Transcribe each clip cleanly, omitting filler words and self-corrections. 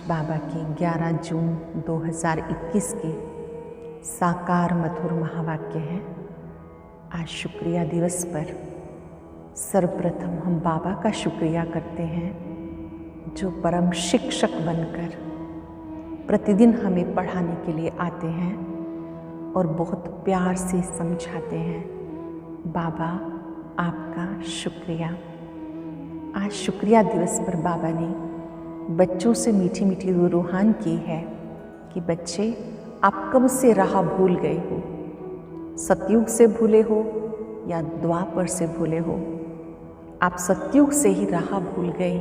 बाबा के 11 जून 2021 के साकार मधुर महावाक्य हैं। आज शुक्रिया दिवस पर सर्वप्रथम हम बाबा का शुक्रिया करते हैं जो परम शिक्षक बनकर प्रतिदिन हमें पढ़ाने के लिए आते हैं और बहुत प्यार से समझाते हैं। बाबा आपका शुक्रिया। आज शुक्रिया दिवस पर बाबा ने बच्चों से मीठी मीठी रूहान की है कि बच्चे आप कब से राह भूल गए हो, सतयुग से भूले हो या द्वापर से भूले हो। आप सतयुग से ही राह भूल गए।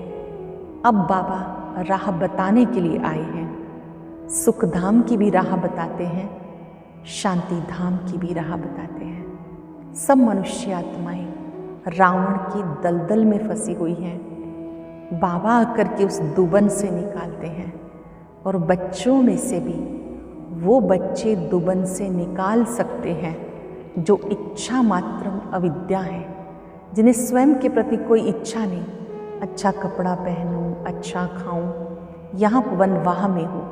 अब बाबा राह बताने के लिए आए हैं। सुख धाम की भी राह बताते हैं, शांति धाम की भी राह बताते हैं। सब मनुष्य आत्माएं रावण की दलदल में फंसी हुई हैं। बाबा आकर के उस दुबन से निकालते हैं और बच्चों में से भी वो बच्चे दुबन से निकाल सकते हैं जो इच्छा मात्र अविद्या है, जिन्हें स्वयं के प्रति कोई इच्छा नहीं। अच्छा कपड़ा पहनूं, अच्छा खाऊं, यहाँ वनवाह में हो,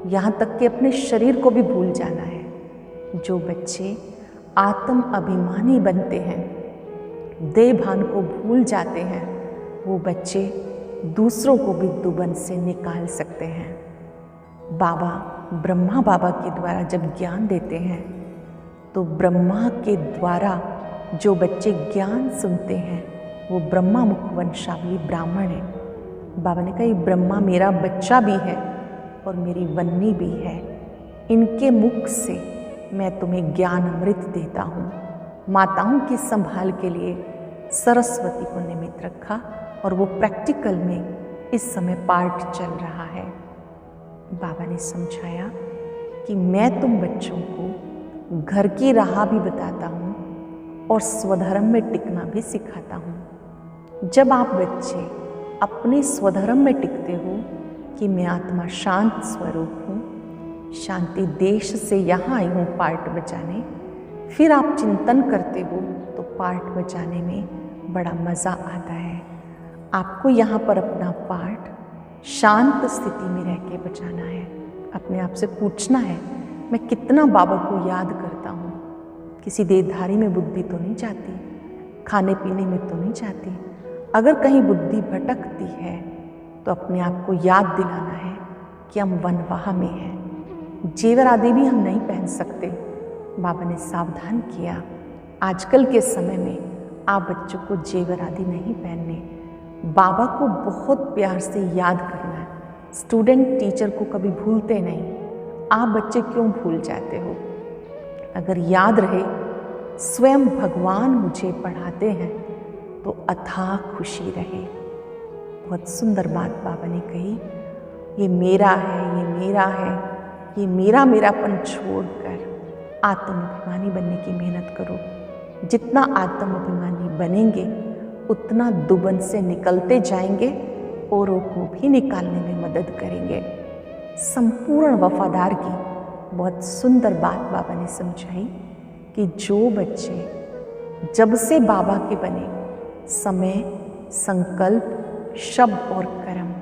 यहाँ तक कि अपने शरीर को भी भूल जाना है। जो बच्चे आत्म अभिमानी बनते हैं, देह भान को भूल जाते हैं, वो बच्चे दूसरों को भी दुबन से निकाल सकते हैं। बाबा ब्रह्मा बाबा के द्वारा जब ज्ञान देते हैं तो ब्रह्मा के द्वारा जो बच्चे ज्ञान सुनते हैं वो ब्रह्मा मुख वंशावली ब्राह्मण है। बाबा ने कहा ये ब्रह्मा मेरा बच्चा भी है और मेरी वन्नी भी है। इनके मुख से मैं तुम्हें ज्ञान अमृत देता हूँ। माताओं की संभाल के लिए सरस्वती को निमित्त रखा और वो प्रैक्टिकल में इस समय पार्ट चल रहा है। बाबा ने समझाया कि मैं तुम बच्चों को घर की राह भी बताता हूँ और स्वधर्म में टिकना भी सिखाता हूँ। जब आप बच्चे अपने स्वधर्म में टिकते हो कि मैं आत्मा शांत स्वरूप हूँ, शांति देश से यहाँ आई हूँ पार्ट बचाने, फिर आप चिंतन करते हो तो पार्ट बचाने में बड़ा मज़ा आता है। आपको यहाँ पर अपना पार्ट शांत स्थिति में रह के बचाना है। अपने आप से पूछना है मैं कितना बाबा को याद करता हूँ। किसी देहधारी में बुद्धि तो नहीं जाती, खाने पीने में तो नहीं जाती। अगर कहीं बुद्धि भटकती है तो अपने आप को याद दिलाना है कि हम वनवाह में हैं। जेवर आदि भी हम नहीं पहन सकते। बाबा ने सावधान किया, आजकल के समय में आप बच्चों को जेवर आदि नहीं पहनने। बाबा को बहुत प्यार से याद करना है। स्टूडेंट टीचर को कभी भूलते नहीं। आप बच्चे क्यों भूल जाते हो? अगर याद रहे स्वयं भगवान मुझे पढ़ाते हैं तो अथाह खुशी रहे। बहुत सुंदर बात बाबा ने कही, ये मेरा है, ये मेरा है, ये मेरा मेरापन छोड़कर आत्माभिमानी बनने की मेहनत करो। जितना आत्माभिमानी बनेंगे उतना दुबन से निकलते जाएंगे, औरों को भी निकालने में मदद करेंगे। संपूर्ण वफादार की बहुत सुंदर बात बाबा ने समझाई कि जो बच्चे जब से बाबा के बने, समय, संकल्प, शब्द और कर्म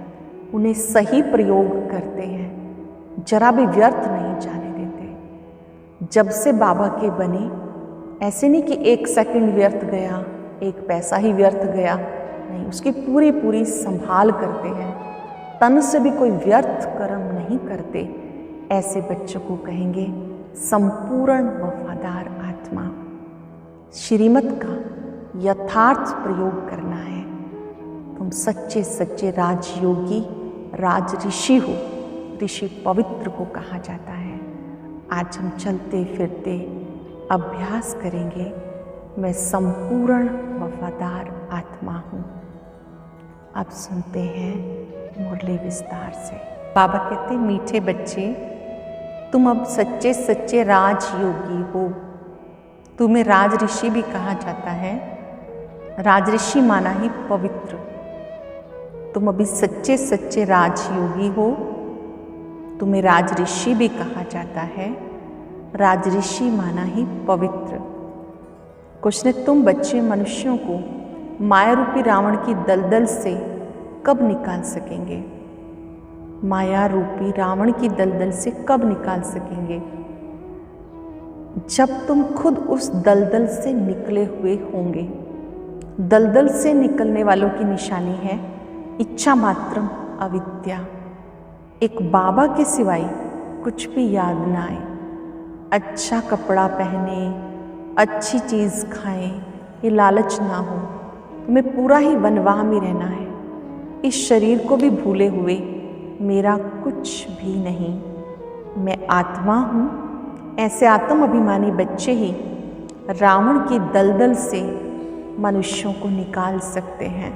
उन्हें सही प्रयोग करते हैं, जरा भी व्यर्थ नहीं जाने देते। जब से बाबा के बने, ऐसे नहीं कि 1 सेकंड व्यर्थ गया, 1 पैसा ही व्यर्थ गया, नहीं, उसकी पूरी पूरी संभाल करते हैं। तन से भी कोई व्यर्थ कर्म नहीं करते। ऐसे बच्चों को कहेंगे संपूर्ण वफादार आत्मा। श्रीमत का यथार्थ प्रयोग करना है। तुम सच्चे सच्चे राजयोगी, राज ऋषि हो। ऋषि पवित्र को कहा जाता है। आज हम चलते फिरते अभ्यास करेंगे, मैं संपूर्ण वफादार आत्मा हूँ। अब सुनते हैं मुरली विस्तार से। बाबा कहते, मीठे बच्चे, तुम अब सच्चे सच्चे राजयोगी हो। तुम्हें राज ऋषि भी कहा जाता है। राज ऋषि माना ही पवित्र। तुम अभी सच्चे सच्चे राजयोगी हो। तुम्हें राज ऋषि भी कहा जाता है। राज ऋषि माना ही पवित्र। कुछ ने तुम बच्चे मनुष्यों को माया रूपी रावण की दलदल से कब निकाल सकेंगे? माया रूपी रावण की दलदल से कब निकाल सकेंगे? जब तुम खुद उस दलदल से निकले हुए होंगे। दलदल से निकलने वालों की निशानी है इच्छा मात्रम अविद्या। एक बाबा के सिवाय कुछ भी याद ना आए, अच्छा कपड़ा पहने, अच्छी चीज़ खाएं, ये लालच ना हो। तुम्हें पूरा ही वनवाह में रहना है। इस शरीर को भी भूले हुए मेरा कुछ भी नहीं, मैं आत्मा हूँ। ऐसे आत्म अभिमानी बच्चे ही रावण की दलदल से मनुष्यों को निकाल सकते हैं।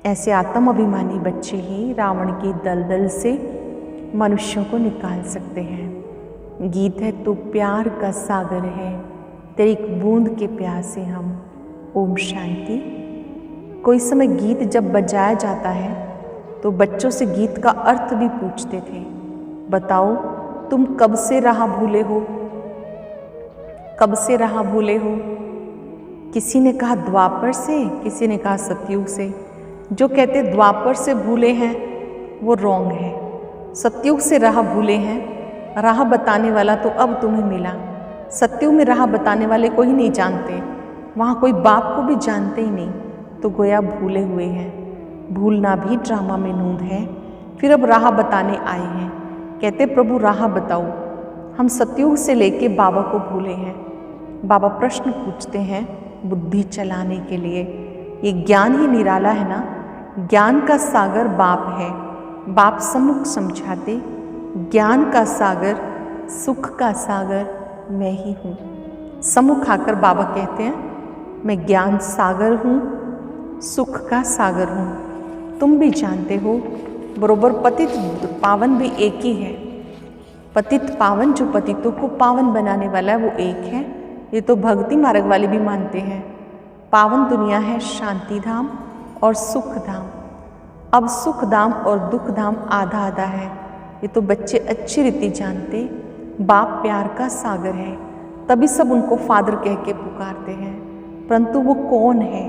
ऐसे आत्म अभिमानी बच्चे ही रावण की दलदल से मनुष्यों को निकाल सकते हैं। गीत है तू प्यार का सागर है, तेरी एक बूंद के प्यासे हम। ओम शांति। कोई समय गीत जब बजाया जाता है तो बच्चों से गीत का अर्थ भी पूछते थे। बताओ तुम कब से राह भूले हो? कब से राह भूले हो? किसी ने कहा द्वापर से, किसी ने कहा सतयुग से। जो कहते द्वापर से भूले हैं वो रॉन्ग है। सतयुग से राह भूले हैं, राह बताने वाला तो अब तुम्हें मिला। सतयुग में राह बताने वाले को ही नहीं जानते, वहाँ कोई बाप को भी जानते ही नहीं, तो गोया भूले हुए हैं। भूलना भी ड्रामा में नूंद है। फिर अब राह बताने आए हैं, कहते प्रभु राह बताओ। हम सतयुग से लेके बाबा को भूले हैं। बाबा प्रश्न पूछते हैं बुद्धि चलाने के लिए। ये ज्ञान ही निराला है ना। ज्ञान का सागर बाप है, बाप सम्मुख समझाते। ज्ञान का सागर, सुख का सागर मैं ही हूँ। सम्मुख आकर बाबा कहते हैं मैं ज्ञान सागर हूँ, सुख का सागर हूँ। तुम भी जानते हो बरोबर पतित पावन भी एक ही है। पतित पावन, जो पतितों को पावन बनाने वाला है वो एक है। ये तो भक्ति मार्ग वाले भी मानते हैं। पावन दुनिया है शांति धाम और सुख धाम। अब सुख धाम और दुख धाम आधा आधा है, ये तो बच्चे अच्छी रीति जानते। बाप प्यार का सागर है, तभी सब उनको फादर कह के पुकारते हैं। परंतु वो कौन है,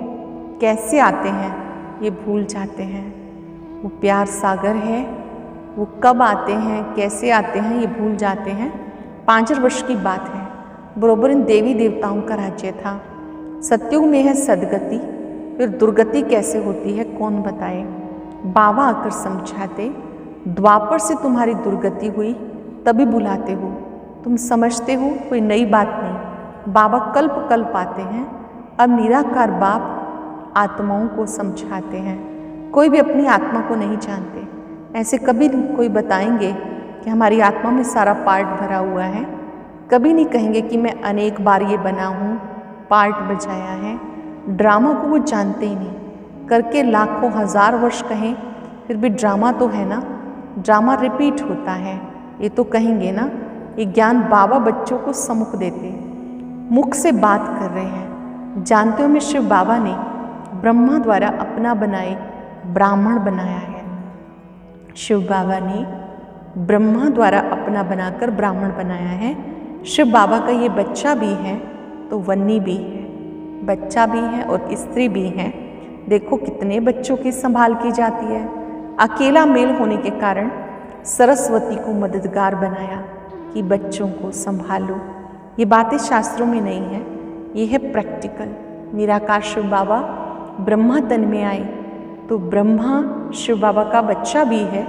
कैसे आते हैं, ये भूल जाते हैं। वो प्यार सागर है, वो कब आते हैं, कैसे आते हैं, ये भूल जाते हैं। 5 वर्ष की बात है, बरोबर इन देवी देवताओं का राज्य था। सतयुग में है सदगति, फिर दुर्गति कैसे होती है कौन बताए। बाबा आकर समझाते, द्वापर से तुम्हारी दुर्गति हुई तभी बुलाते हो। तुम समझते हो कोई नई बात नहीं। बाबा कल्प कल्प आते हैं। अब निराकार बाप आत्माओं को समझाते हैं। कोई भी अपनी आत्मा को नहीं जानते। ऐसे कभी कोई बताएंगे कि हमारी आत्मा में सारा पार्ट भरा हुआ है। कभी नहीं कहेंगे कि मैं अनेक बार ये बना हूँ, पार्ट बजाया है। ड्रामा को वो जानते ही नहीं। करके लाखों हजार वर्ष कहें फिर भी ड्रामा तो है ना, ड्रामा रिपीट होता है, ये तो कहेंगे ना। ये ज्ञान बाबा बच्चों को सम्मुख देते, मुख से बात कर रहे हैं। जानते हो मैं शिव बाबा ने ब्रह्मा द्वारा अपना बनाए ब्राह्मण बनाया है। शिव बाबा ने ब्रह्मा द्वारा अपना बनाकर ब्राह्मण बनाया है। शिव बाबा का ये बच्चा भी है तो वन्नी भी है, बच्चा भी है और स्त्री भी है। देखो कितने बच्चों की संभाल की जाती है। अकेला मेल होने के कारण सरस्वती को मददगार बनाया कि बच्चों को संभालो। ये बातें शास्त्रों में नहीं है, ये है प्रैक्टिकल। निराकार शिव बाबा ब्रह्मा तन में आए तो ब्रह्मा शिव बाबा का बच्चा भी है,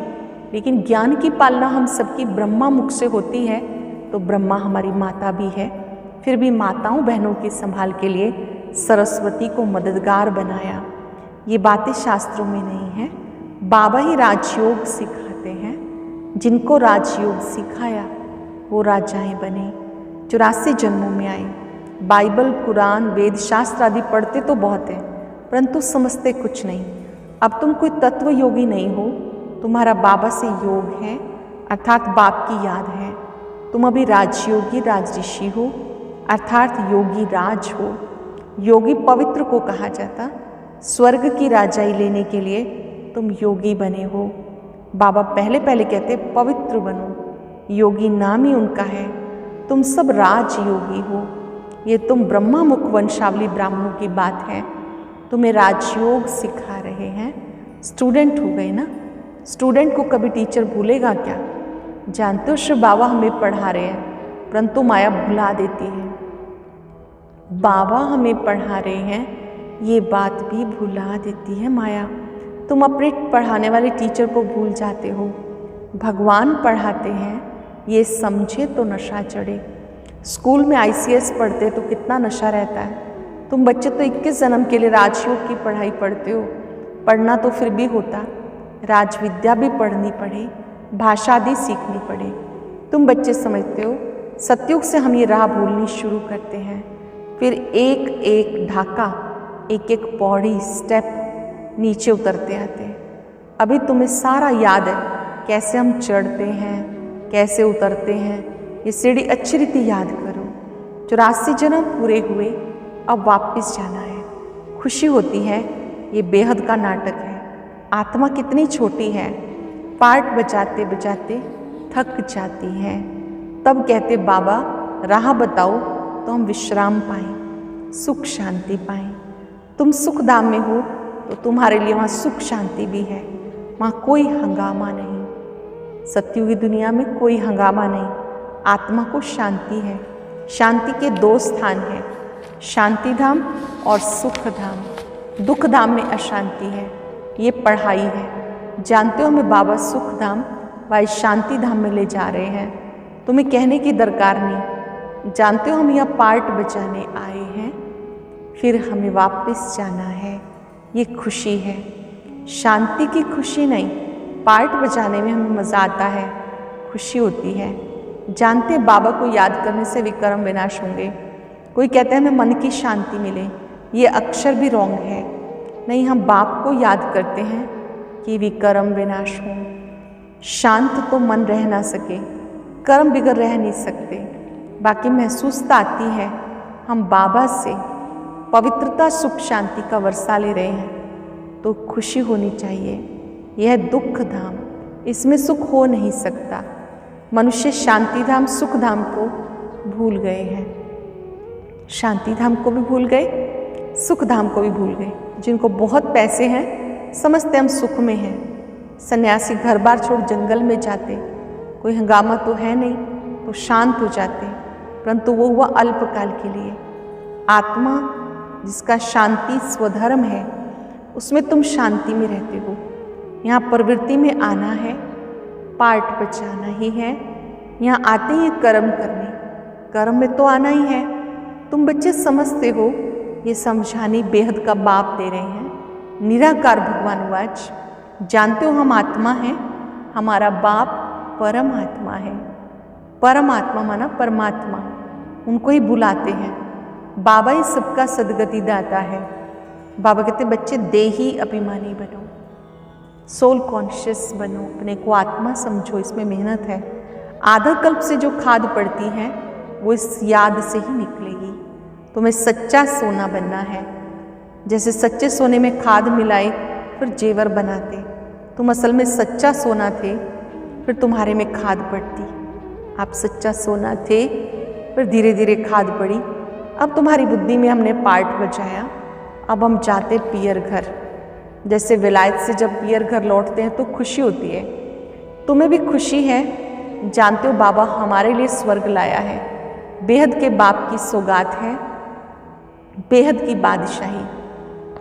लेकिन ज्ञान की पालना हम सबकी ब्रह्मा मुख से होती है तो ब्रह्मा हमारी माता भी है। फिर भी माताओं बहनों की संभाल के लिए सरस्वती को मददगार बनाया। ये बातें शास्त्रों में नहीं है, बाबा ही राजयोग सिखाते हैं। जिनको राजयोग सिखाया वो राजाएं बने, 84 जन्मों में आए। बाइबल, कुरान, वेद शास्त्र आदि पढ़ते तो बहुत है, परंतु समझते कुछ नहीं। अब तुम कोई तत्व योगी नहीं हो, तुम्हारा बाबा से योग है, अर्थात बाप की याद है। तुम अभी राजयोगी राजऋषि हो, अर्थात योगी राज हो। योगी पवित्र को कहा जाता। स्वर्ग की राजाई लेने के लिए तुम योगी बने हो। बाबा पहले पहले कहते पवित्र बनो, योगी नाम ही उनका है। तुम सब राजयोगी हो। ये तुम ब्रह्मा मुख वंशावली ब्राह्मणों की बात है, तुम्हें राजयोग सिखा रहे हैं। स्टूडेंट हो गए ना, स्टूडेंट को कभी टीचर भूलेगा क्या? जानते हो शिव बाबा हमें पढ़ा रहे हैं, परंतु माया भुला देती है। बाबा हमें पढ़ा रहे हैं, ये बात भी भुला देती है माया। तुम अपने पढ़ाने वाले टीचर को भूल जाते हो। भगवान पढ़ाते हैं, ये समझे तो नशा चढ़े। स्कूल में ICS पढ़ते तो कितना नशा रहता है। तुम बच्चे तो 21 जन्म के लिए राजयोग की पढ़ाई पढ़ते हो। पढ़ना तो फिर भी होता, राज विद्या भी पढ़नी पड़े, भाषा आदि सीखनी पड़े। तुम बच्चे समझते हो सतयुग से हम ये राह भूलनी शुरू करते हैं, फिर एक एक ढाका, एक एक पौड़ी स्टेप नीचे उतरते आते हैं। अभी तुम्हें सारा याद है, कैसे हम चढ़ते हैं, कैसे उतरते हैं। ये सीढ़ी अच्छी रीति याद करो। 84 जन्म पूरे हुए, अब वापस जाना है। खुशी होती है, ये बेहद का नाटक है। आत्मा कितनी छोटी है, पार्ट बजाते बजाते थक जाती है। तब कहते बाबा राह बताओ तो हम विश्राम पाएं, सुख शांति पाएं। तुम सुख धाम में हो तो तुम्हारे लिए वहाँ सुख शांति भी है। वहाँ कोई हंगामा नहीं। सत्युगी दुनिया में कोई हंगामा नहीं। आत्मा को शांति है। शांति के 2 स्थान हैं, शांति धाम और सुख धाम। दुख धाम में अशांति है। ये पढ़ाई है। जानते हो हमें बाबा सुख धाम व शांति धाम में ले जा रहे हैं। तुम्हें कहने की दरकार नहीं। जानते हो हम यह पार्ट बचाने आए हैं, फिर हमें वापस जाना है। ये खुशी है, शांति की खुशी नहीं। पार्ट बजाने में हमें मज़ा आता है, खुशी होती है। जानते हैं बाबा को याद करने से विक्रम विनाश होंगे। कोई कहता है हमें मन की शांति मिले, ये अक्षर भी रॉन्ग है। नहीं, हम बाप को याद करते हैं कि विक्रम विनाश हो। शांत तो मन रह ना सके, कर्म बिगड़ रह नहीं सकते। बाकी महसूसता आती है हम बाबा से पवित्रता सुख शांति का वर्षा ले रहे हैं, तो खुशी होनी चाहिए। यह दुख धाम, इसमें सुख हो नहीं सकता। मनुष्य शांति धाम सुख धाम को भूल गए हैं। शांति धाम को भी भूल गए, सुख धाम को भी भूल गए। जिनको बहुत पैसे हैं समझते हम सुख में हैं। सन्यासी घर बार छोड़ जंगल में जाते, कोई हंगामा तो है नहीं, तो शांत हो जाते, परंतु वो हुआ अल्पकाल के लिए। आत्मा जिसका शांति स्वधर्म है, उसमें तुम शांति में रहते हो। यहाँ प्रवृत्ति में आना है, पार्ट बचाना ही है। यहाँ आते ही कर्म करने, कर्म में तो आना ही है। तुम बच्चे समझते हो, ये समझाने बेहद का बाप दे रहे हैं। निराकार भगवान वाच, जानते हो हम आत्मा हैं, हमारा बाप परमात्मा है। परमात्मा माना परमात्मा, उनको ही बुलाते हैं। बाबा ही सबका सदगति दाता है। बाबा कहते बच्चे देही अभिमानी बनो, सोल कॉन्शियस बनो, अपने को आत्मा समझो, इसमें मेहनत है। आधा कल्प से जो खाद पड़ती है वो इस याद से ही निकलेगी। तुम्हें सच्चा सोना बनना है। जैसे सच्चे सोने में खाद मिलाए फिर जेवर बनाते, तुम असल में सच्चा सोना थे, फिर तुम्हारे में खाद पड़ती। आप सच्चा सोना थे, फिर धीरे धीरे खाद पड़ी। अब तुम्हारी बुद्धि में हमने पार्ट बचाया, अब हम जाते पियर घर। जैसे विलायत से जब पियर घर लौटते हैं तो खुशी होती है, तुम्हें भी खुशी है। जानते हो बाबा हमारे लिए स्वर्ग लाया है। बेहद के बाप की सौगात है, बेहद की बादशाही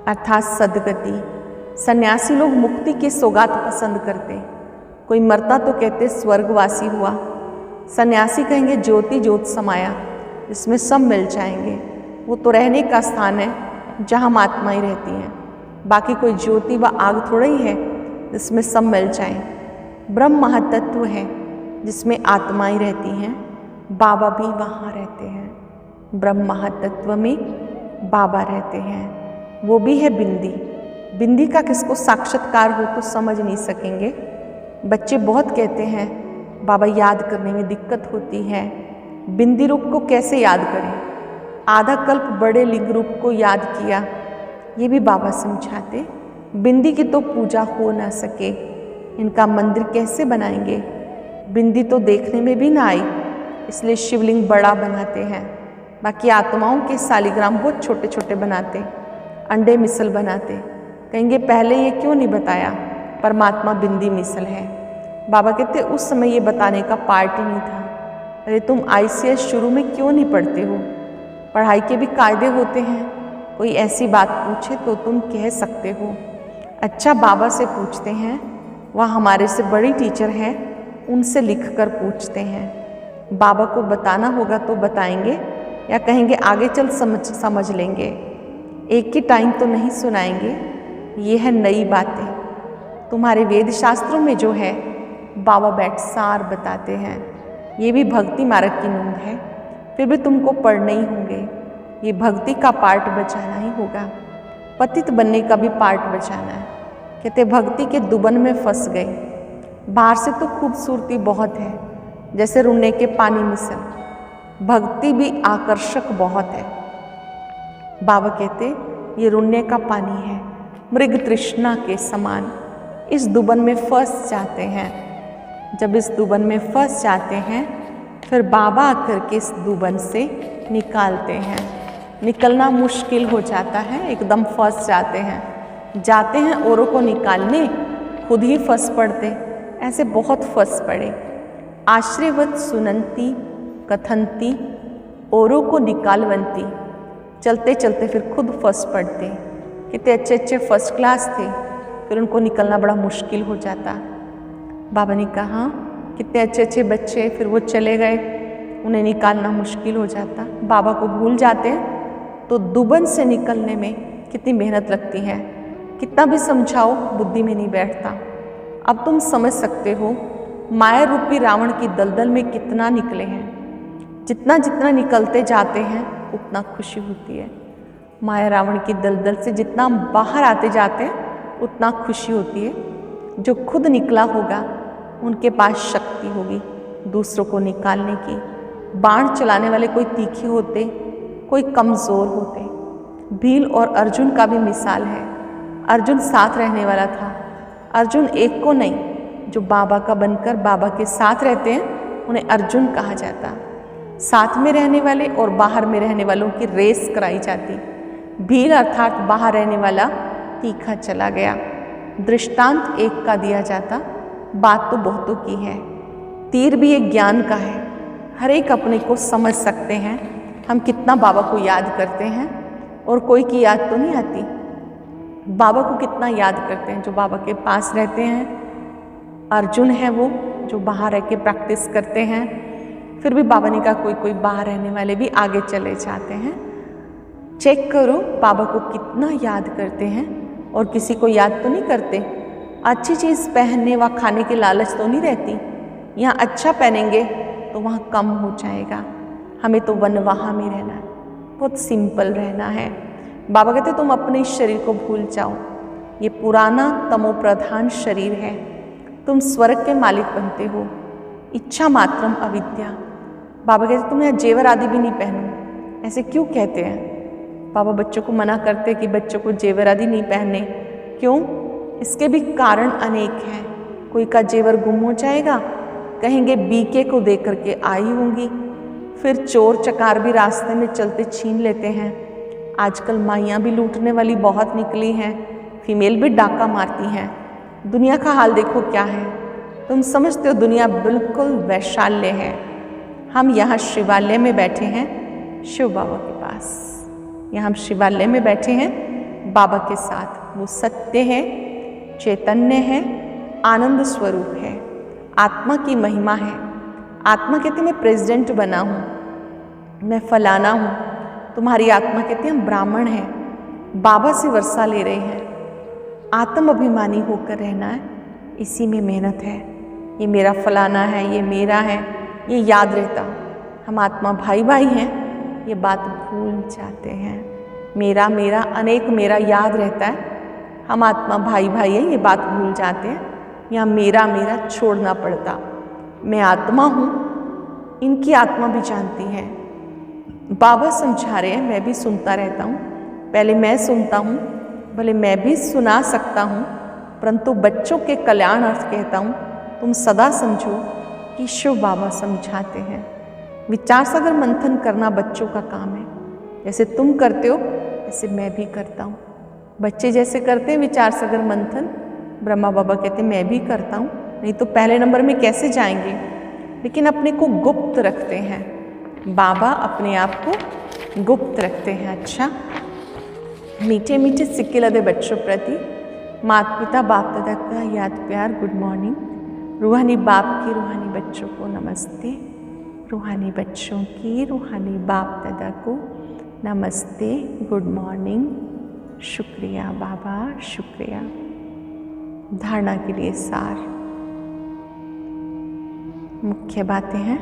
अर्थात सदगति। सन्यासी लोग मुक्ति की सौगात पसंद करते। कोई मरता तो कहते स्वर्गवासी हुआ, सन्यासी कहेंगे ज्योति ज्योत समाया, इसमें सब मिल जाएंगे। वो तो रहने का स्थान है जहाँ आत्माएं रहती हैं। बाकी कोई ज्योति व आग थोड़ा ही है जिसमें सब मिल जाएं। ब्रह्म महातत्व है जिसमें आत्माएं रहती हैं, बाबा भी वहाँ रहते हैं। ब्रह्म महातत्व में बाबा रहते हैं, वो भी है बिंदी। बिंदी का किसको साक्षात्कार हो तो समझ नहीं सकेंगे। बच्चे बहुत कहते हैं बाबा याद करने में दिक्कत होती है, बिंदी रूप को कैसे याद करें। आधा कल्प बड़े लिंग रूप को याद किया, ये भी बाबा समझाते। बिंदी की तो पूजा हो ना सके, इनका मंदिर कैसे बनाएंगे। बिंदी तो देखने में भी ना आई, इसलिए शिवलिंग बड़ा बनाते हैं। बाकी आत्माओं के सालिग्राम बहुत छोटे छोटे बनाते, अंडे मिसल बनाते। कहेंगे पहले ये क्यों नहीं बताया, परमात्मा बिंदी मिसल है। बाबा कहते उस समय ये बताने का पार्ट ही नहीं था। अरे तुम ICS शुरू में क्यों नहीं पढ़ते हो? पढ़ाई के भी कायदे होते हैं। कोई ऐसी बात पूछे तो तुम कह सकते हो। अच्छा, बाबा से पूछते हैं, वह हमारे से बड़ी टीचर हैं, उनसे लिख कर पूछते हैं। बाबा को बताना होगा तो बताएंगे या कहेंगे आगे चल समझ लेंगे। एक ही टाइम तो नहीं सुनाएंगे। ये है नई बातें। तुम्हारे वेद शास्त्रों में जो है बाबा बैठ सार बताते हैं। ये भी भक्ति मार्ग की नींद है, फिर भी तुमको पढ़ने ही होंगे। ये भक्ति का पार्ट बचाना ही होगा, पतित बनने का भी पार्ट बचाना है। कहते भक्ति के दुबन में फंस गए। बाहर से तो खूबसूरती बहुत है, जैसे रुन्ने के पानी मिसल। भक्ति भी आकर्षक बहुत है। बाबा कहते ये रुन्ने का पानी है, मृग तृष्णा के समान। इस दुबन में फंस जाते हैं। जब इस दुबन में फंस जाते हैं, फिर बाबा आकर के इस दुबन से निकालते हैं। निकलना मुश्किल हो जाता है, एकदम फंस जाते हैं औरों को निकालने, खुद ही फंस पड़ते। ऐसे बहुत फंस पड़े। आश्रयवत सुनंती कथंती औरों को निकालवंती। चलते चलते फिर खुद फंस पड़ते। कितने अच्छे अच्छे फर्स्ट क्लास थे, फिर उनको निकलना बड़ा मुश्किल हो जाता। बाबा ने कहा कितने अच्छे अच्छे बच्चे, फिर वो चले गए, उन्हें निकालना मुश्किल हो जाता। बाबा को भूल जाते हैं तो दुबन से निकलने में कितनी मेहनत लगती है। कितना भी समझाओ बुद्धि में नहीं बैठता। अब तुम समझ सकते हो माया रूपी रावण की दलदल में कितना निकले हैं। जितना जितना निकलते जाते हैं उतना खुशी होती है। माया रावण की दलदल से जितना बाहर आते जाते हैं उतना खुशी होती है। जो खुद निकला होगा उनके पास शक्ति होगी दूसरों को निकालने की। बाण चलाने वाले कोई तीखे होते, कोई कमज़ोर होते। भील और अर्जुन का भी मिसाल है। अर्जुन साथ रहने वाला था। अर्जुन एक को नहीं, जो बाबा का बनकर बाबा के साथ रहते हैं उन्हें अर्जुन कहा जाता। साथ में रहने वाले और बाहर में रहने वालों की रेस कराई जाती। भील अर्थात बाहर रहने वाला तीखा चला गया। दृष्टांत एक का दिया जाता, बात तो बहुतों की है। तीर भी एक ज्ञान का है। हर एक अपने को समझ सकते हैं। हम कितना बाबा को याद करते हैं और कोई की याद तो नहीं आती। बाबा को कितना याद करते हैं जो बाबा के पास रहते हैं। अर्जुन है वो जो बाहर रह के प्रैक्टिस करते हैं। फिर भी बाबा ने कहा कोई कोई बाहर रहने वाले भी आगे चले जाते हैं। चेक करो बाबा को कितना याद करते हैं और किसी को याद तो नहीं करते। अच्छी चीज़ पहनने व खाने की लालच तो नहीं रहती। यहाँ अच्छा पहनेंगे तो वहाँ कम हो जाएगा। हमें तो वनवाहा में रहना है, बहुत सिंपल रहना है। बाबा कहते तुम अपने इस शरीर को भूल जाओ। ये पुराना तमोप्रधान शरीर है। तुम स्वर्ग के मालिक बनते हो। इच्छा मात्रम अविद्या। बाबा कहते तुम यहाँ जेवर आदि भी नहीं पहनो। ऐसे क्यों कहते हैं? बाबा बच्चों को मना करते कि बच्चों को जेवर आदि नहीं पहनने। क्यों? इसके भी कारण अनेक हैं। कोई का जेवर गुम हो जाएगा, कहेंगे बीके को दे करके आई होंगी। फिर चोर चकार भी रास्ते में चलते छीन लेते हैं। आजकल माइयाँ भी लूटने वाली बहुत निकली हैं। फीमेल भी डाका मारती हैं। दुनिया का हाल देखो क्या है। तुम समझते हो दुनिया बिल्कुल वैशाल्य है। हम यहाँ शिवालय में बैठे हैं शिव बाबा के पास। यहाँ हम शिवालय में बैठे हैं बाबा के साथ। वो सत्य है, चैतन्य है, आनंद स्वरूप है, आत्मा की महिमा है। आत्मा कहती मैं प्रेसिडेंट बना हूँ, मैं फलाना हूँ। तुम्हारी आत्मा कहती हम ब्राह्मण हैं, बाबा से वर्षा ले रहे हैं। आत्म अभिमानी होकर रहना है, इसी में मेहनत है। ये मेरा फलाना है, ये मेरा है, ये याद रहता। हम आत्मा भाई भाई हैं, ये बात भूल जाते हैं। मेरा मेरा अनेक मेरा याद रहता है। हम आत्मा भाई भाई हैं, ये बात भूल जाते हैं। यहाँ मेरा मेरा छोड़ना पड़ता। मैं आत्मा हूँ, इनकी आत्मा भी जानती है। बाबा समझा रहे हैं, मैं भी सुनता रहता हूँ। पहले मैं सुनता हूँ, भले मैं भी सुना सकता हूँ, परंतु बच्चों के कल्याण अर्थ कहता हूँ तुम सदा समझो कि शिव बाबा समझाते हैं। विचार सागर मंथन करना बच्चों का काम है। जैसे तुम करते हो ऐसे मैं भी करता हूँ। बच्चे जैसे करते हैं विचार सागर मंथन, ब्रह्मा बाबा कहते मैं भी करता हूँ, नहीं तो पहले नंबर में कैसे जाएंगे। लेकिन अपने को गुप्त रखते हैं, बाबा अपने आप को गुप्त रखते हैं। अच्छा, मीठे मीठे सिक्के लदे बच्चों प्रति माता पिता बाप दादा का याद प्यार गुड मॉर्निंग। रूहानी बाप की रूहानी बच्चों को नमस्ते, रूहानी बच्चों की रूहानी बाप दादा को नमस्ते, गुड मॉर्निंग, शुक्रिया बाबा, शुक्रिया। धारणा के लिए सार, मुख्य बातें हैं।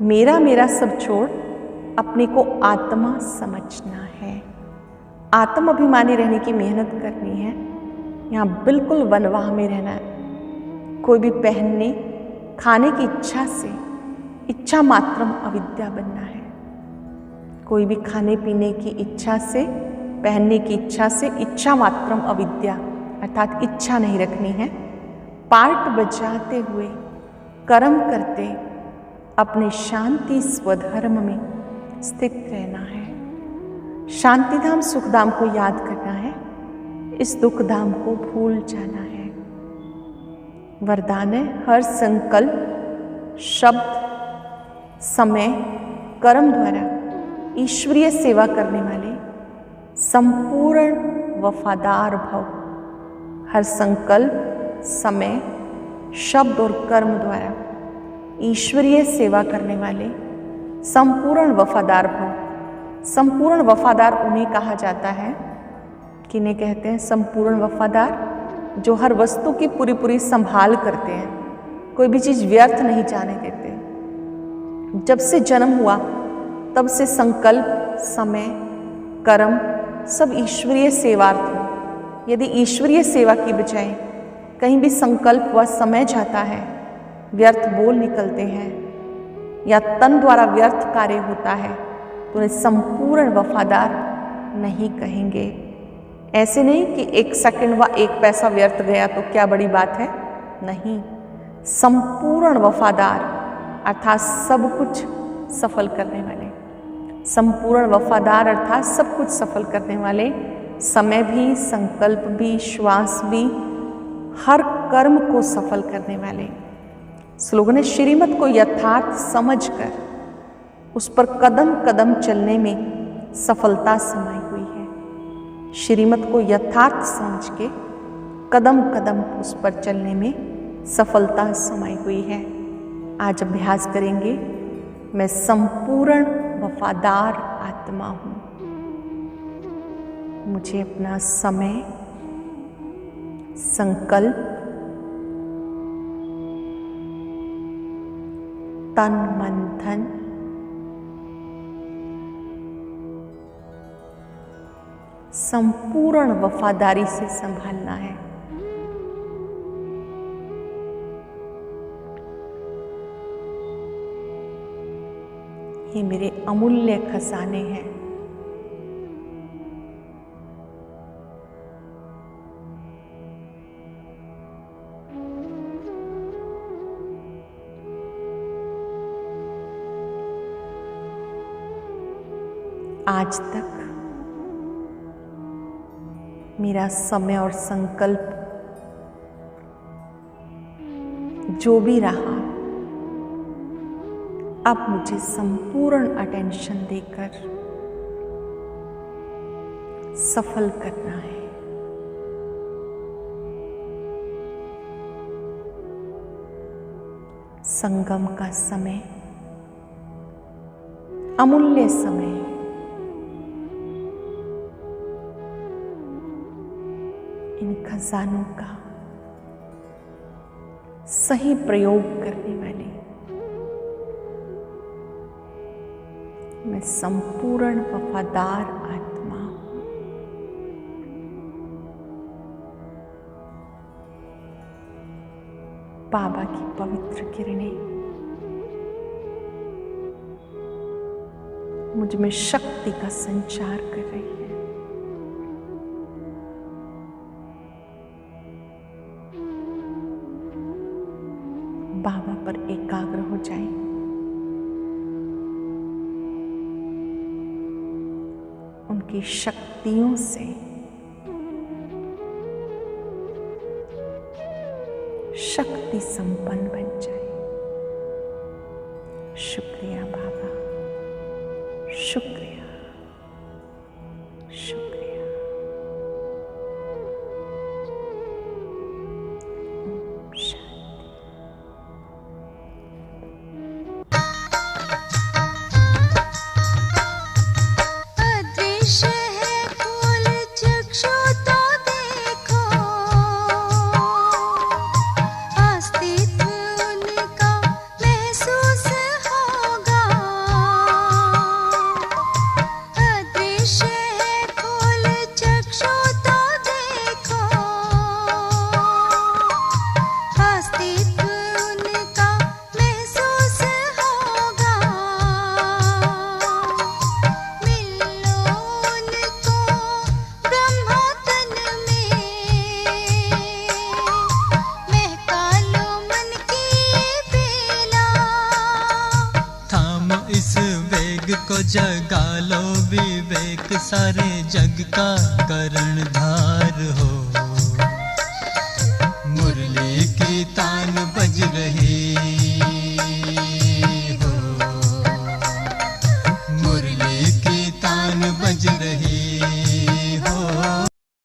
मेरा मेरा सब छोड़ अपने को आत्मा समझना है। आत्म अभिमानी रहने की मेहनत करनी है। यहाँ बिल्कुल वनवाह में रहना है। कोई भी पहनने खाने की इच्छा से इच्छा मात्रम अविद्या बनना है। कोई भी खाने पीने की इच्छा से, पहनने की इच्छा से इच्छा मात्रम अविद्या अर्थात इच्छा नहीं रखनी है। पार्ट बजाते हुए कर्म करते अपने शांति स्वधर्म में स्थित रहना है। शांतिधाम सुखधाम को याद करना है, इस दुखधाम को भूल जाना है। वरदान है, हर संकल्प, शब्द, समय, कर्म द्वारा ईश्वरीय सेवा करने वाले संपूर्ण वफादार भव। हर संकल्प, समय, शब्द और कर्म द्वारा ईश्वरीय सेवा करने वाले संपूर्ण वफादार भव। संपूर्ण वफादार उन्हें कहा जाता है, किन्हें कहते हैं संपूर्ण वफादार, जो हर वस्तु की पूरी पूरी संभाल करते हैं, कोई भी चीज़ व्यर्थ नहीं जाने देते। जब से जन्म हुआ तब से संकल्प, समय, कर्म सब ईश्वरीय सेवार्थ हो। यदि ईश्वरीय सेवा की बजाय कहीं भी संकल्प व समय जाता है, व्यर्थ बोल निकलते हैं या तन द्वारा व्यर्थ कार्य होता है, तो उन्हें संपूर्ण वफादार नहीं कहेंगे। ऐसे नहीं कि 1 सेकंड व 1 पैसा व्यर्थ गया तो क्या बड़ी बात है, नहीं। संपूर्ण वफादार अर्थात सब कुछ सफल करने वाले, संपूर्ण वफादार अर्थात सब कुछ सफल करने वाले, समय भी, संकल्प भी, श्वास भी, हर कर्म को सफल करने वाले। स्लोगन है, श्रीमत को यथार्थ समझकर उस पर कदम कदम चलने में सफलता समाई हुई है। श्रीमत को यथार्थ समझ के कदम कदम उस पर चलने में सफलता समाई हुई है। आज अभ्यास करेंगे, मैं संपूर्ण वफादार आत्मा हूँ। मुझे अपना समय, संकल्प, तन मन धन संपूर्ण वफादारी से संभालना है। ये मेरे अमूल्य खजाने हैं। आज तक मेरा समय और संकल्प जो भी रहा, अब मुझे संपूर्ण अटेंशन देकर सफल करना है। संगम का समय अमूल्य समय, इन खजानों का सही प्रयोग करने वाली मैं संपूर्ण वफादार आत्मा हूं। बाबा की पवित्र किरणें मुझ में शक्ति का संचार कर रही है। बाबा पर एकाग्र हो जाएं। उनकी शक्तियों से शक्ति संपन्न बन जाए। शुक्रिया बाबा, शुक्रिया, शुक्रिया। ओम शांति। अदृश्य है फूल चक्षु तो देखो, अस्तित्व उनका महसूस होगा। अदृश्य है फूल चक्षु तो देखो, अस्तित्व उनका महसूस होगा। मिलो उनको ब्रह्मा तन में, महका लो मन की बेला। थामो इस वेग को, जगा लो विवेक, सारे जग का कर्णधार हो।